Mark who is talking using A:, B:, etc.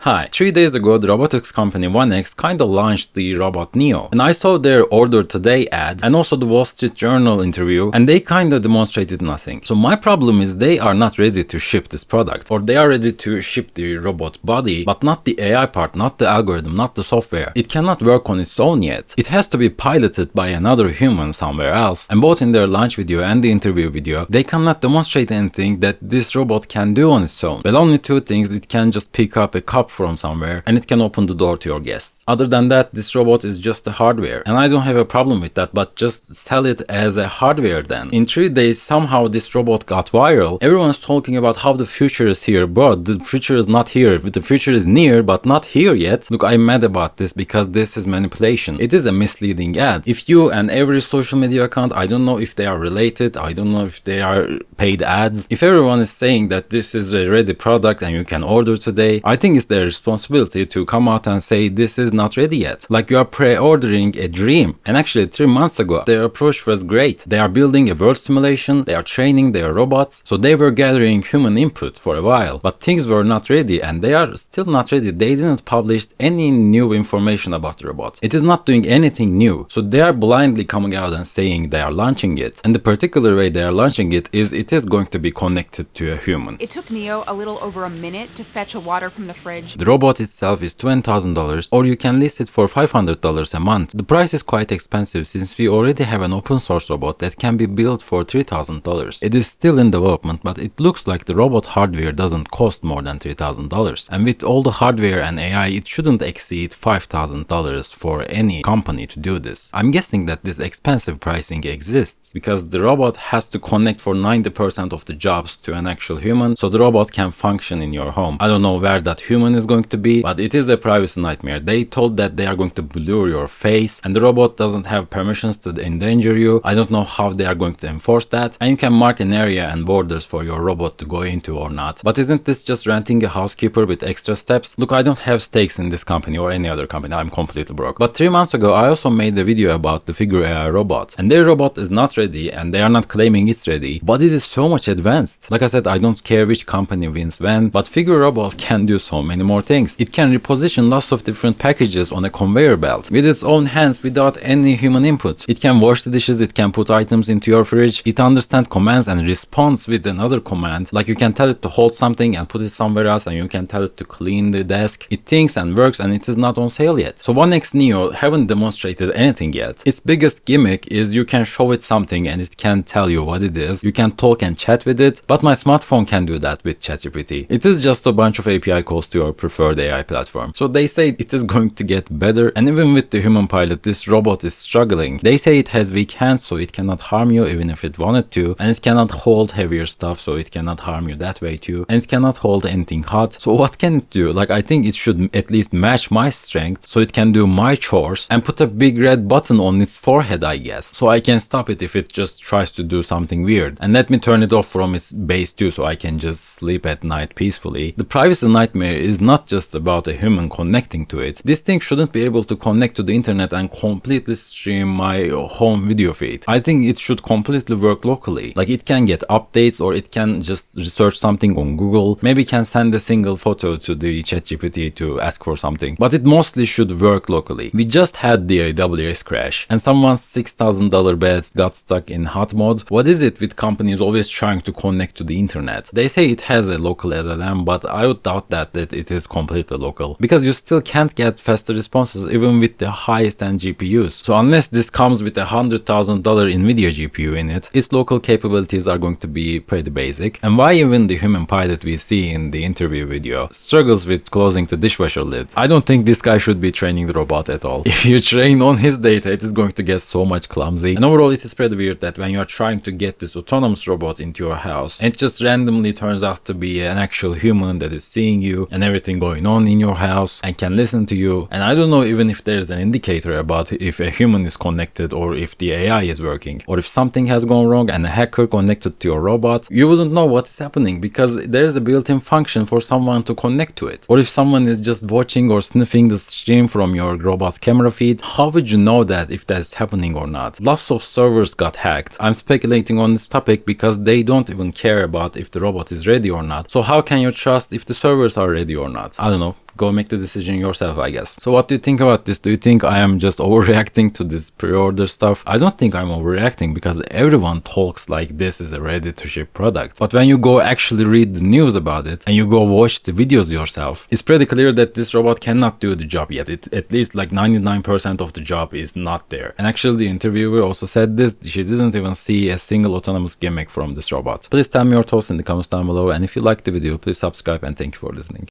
A: Hi, 3 days ago the robotics company 1X kinda launched the robot Neo, and I saw their order today ad and also the Wall Street Journal interview, and they kinda demonstrated nothing. So my problem is they are not ready to ship this product, or they are ready to ship the robot body, but not the AI part, not the algorithm, not the software. It cannot work on its own yet. It has to be piloted by another human somewhere else, and both in their launch video and the interview video, they cannot demonstrate anything that this robot can do on its own. But only two things: it can just pick up a cup from somewhere and it can open the door to your guests. Other than that, this robot is just a hardware, and I don't have a problem with that, but just sell it as a hardware then. In 3 days, somehow this robot got viral. Everyone's talking about how the future is here, but the future is not here. The future is near, but not here yet. Look, I'm mad about this because this is manipulation. It is a misleading ad. If you and every social media account, I don't know if they are related, I don't know if they are paid ads. If everyone is saying that this is a ready product and you can order today, I think it's their responsibility to come out and say this is not ready yet. Like you are pre-ordering a dream. And actually 3 months ago, their approach was great. They are building a world simulation, they are training their robots, so they were gathering human input for a while. But things were not ready and they are still not ready. They didn't publish any new information about the robot. It is not doing anything new. So they are blindly coming out and saying they are launching it. And the particular way they are launching it is going to be connected to a human.
B: It took Neo a little over a minute to fetch a water from the fridge.
A: The robot itself is $20,000, or you can list it for $500 a month. The price is quite expensive since we already have an open source robot that can be built for $3,000. It is still in development, but it looks like the robot hardware doesn't cost more than $3,000. And with all the hardware and AI, it shouldn't exceed $5,000 for any company to do this. I'm guessing that this expensive pricing exists because the robot has to connect for 90% of the jobs to an actual human, so the robot can function in your home. I don't know where that human is going to be, but it is a privacy nightmare. They told that they are going to blur your face, and the robot doesn't have permissions to endanger you. I don't know how they are going to enforce that, and you can mark an area and borders for your robot to go into or not. But isn't this just renting a housekeeper with extra steps? Look, I don't have stakes in this company or any other company. I'm completely broke. But 3 months ago, I also made a video about the Figure AI robot, and their robot is not ready, and they are not claiming it's ready, but it is so much advanced. Like I said, I don't care which company wins when, but Figure robot can do so many more things. It can reposition lots of different packages on a conveyor belt with its own hands without any human input. It can wash the dishes, it can put items into your fridge, it understands commands and responds with another command. Like you can tell it to hold something and put it somewhere else, and you can tell it to clean the desk. It thinks and works, and it is not on sale yet. So 1X Neo haven't demonstrated anything yet. Its biggest gimmick is you can show it something and it can tell you what it is. You can talk and chat with it, but my smartphone can do that with ChatGPT. It is just a bunch of API calls to your preferred AI platform. So they say it is going to get better, and even with the human pilot, this robot is struggling. They say it has weak hands, so it cannot harm you even if it wanted to, and it cannot hold heavier stuff, so it cannot harm you that way too, and it cannot hold anything hot. So what can it do? Like, I think it should at least match my strength, so it can do my chores and put a big red button on its forehead, I guess, so I can stop it if it just tries to do something weird, and let me turn it off from its base too, so I can just sleep at night peacefully. The privacy nightmare is not just about a human connecting to it. This thing shouldn't be able to connect to the internet and completely stream my home video feed. I think it should completely work locally. Like, it can get updates, or it can just research something on Google. Maybe can send a single photo to the ChatGPT to ask for something, but it mostly should work locally. We just had the AWS crash, and someone's $6,000 bed got stuck in hot mode. What is it with companies always trying to connect to the internet? They say it has a local LLM, but I would doubt that it is completely local, because you still can't get faster responses even with the highest end GPUs. So unless this comes with a $100,000 Nvidia GPU in it, its local capabilities are going to be pretty basic. And why even the human pilot we see in the interview video struggles with closing the dishwasher lid? I don't think this guy should be training the robot at all. If you train on his data, it is going to get so much clumsy. And overall, it is pretty weird that when you are trying to get this autonomous robot into your house, and it just randomly turns out to be an actual human that is seeing you and everything going on in your house and can listen to you. And I don't know even if there's an indicator about if a human is connected, or if the AI is working, or if something has gone wrong and a hacker connected to your robot. You wouldn't know what is happening because there's a built-in function for someone to connect to it. Or if someone is just watching or sniffing the stream from your robot's camera feed, how would you know that if that's happening or not? Lots of servers got hacked. I'm speculating on this topic because they don't even care about if the robot is ready or not. So how can you trust if the servers are ready or not. I don't know. Go make the decision yourself, I guess. So what do you think about this? Do you think I am just overreacting to this pre-order stuff? I don't think I'm overreacting because everyone talks like this is a ready-to-ship product. But when you go actually read the news about it and you go watch the videos yourself, it's pretty clear that this robot cannot do the job yet. At least like 99% of the job is not there. And actually the interviewer also said this. She didn't even see a single autonomous gimmick from this robot. Please tell me your thoughts in the comments down below, and if you liked the video, please subscribe, and thank you for listening.